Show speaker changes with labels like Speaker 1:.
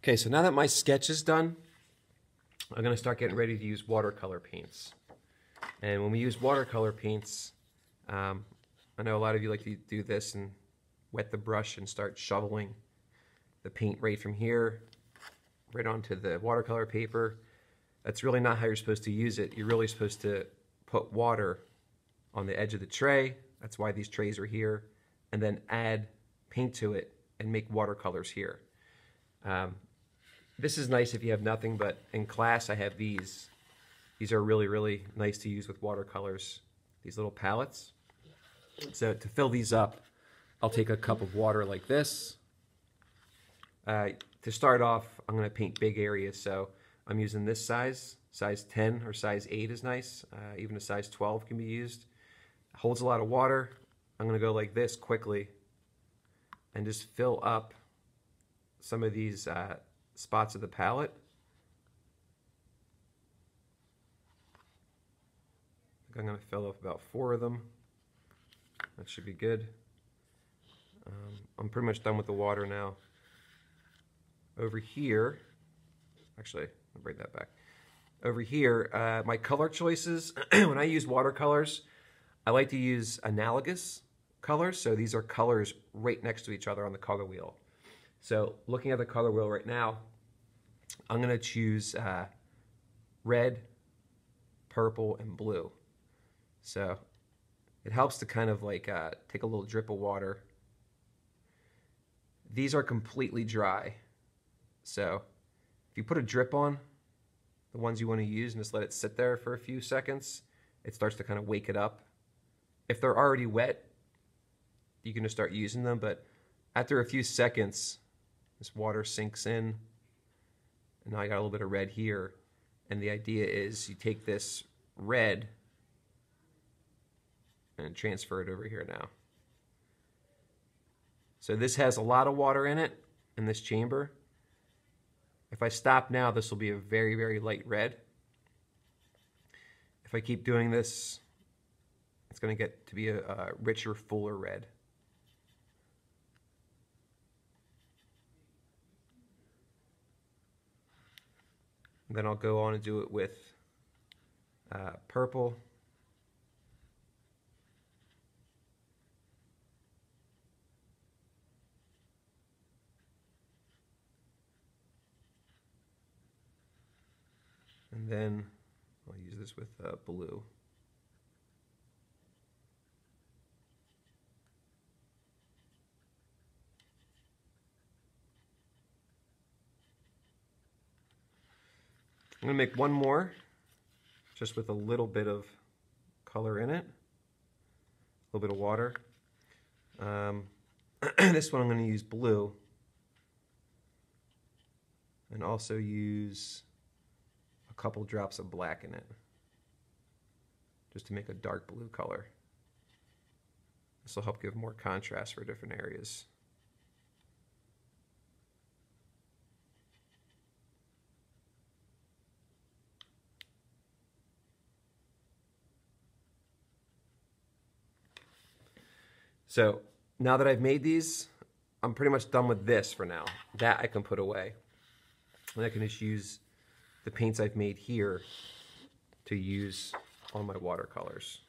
Speaker 1: Okay, so now that my sketch is done, I'm going to start getting ready to use watercolor paints. And when we use watercolor paints, I know a lot of you like to do this and wet the brush and start shoveling the paint right from here, right onto the watercolor paper. That's really not how you're supposed to use it. You're really supposed to put water on the edge of the tray. That's why these trays are here. And then add paint to it and make watercolors here. This is nice if you have nothing, but in class I have these. These are really, really nice to use with watercolors. These little palettes. So to fill these up, I'll take a cup of water like this. To start off, I'm going to paint big areas, so I'm using this size. Size 10 or size 8 is nice. Even a size 12 can be used. It holds a lot of water. I'm going to go like this quickly and just fill up some of these spots of the palette. I think I'm going to fill up about 4 of them. That should be good. I'm pretty much done with the water now. Over here, actually, I'll bring that back. Over here, my color choices, when I use watercolors, I like to use analogous colors. So these are colors right next to each other on the color wheel. So looking at the color wheel right now, I'm going to choose red, purple, and blue. So it helps to kind of like take a little drip of water. These are completely dry. So if you put a drip on the ones you want to use and just let it sit there for a few seconds, it starts to kind of wake it up. If they're already wet, you can just start using them, but after a few seconds, this water sinks in, and now I got a little bit of red here, and the idea is you take this red and transfer it over here now. So this has a lot of water in it, in this chamber. If I stop now, this will be a very, very light red. If I keep doing this, it's going to get to be a richer, fuller red. And then I'll go on and do it with purple. And then I'll use this with blue. I'm going to make one more, just with a little bit of color in it, a little bit of water. This one I'm going to use blue, and also use a couple drops of black in it, just to make a dark blue color. This will help give more contrast for different areas. So now that I've made these, I'm pretty much done with this for now. That I can put away. And I can just use the paints I've made here to use on my watercolors.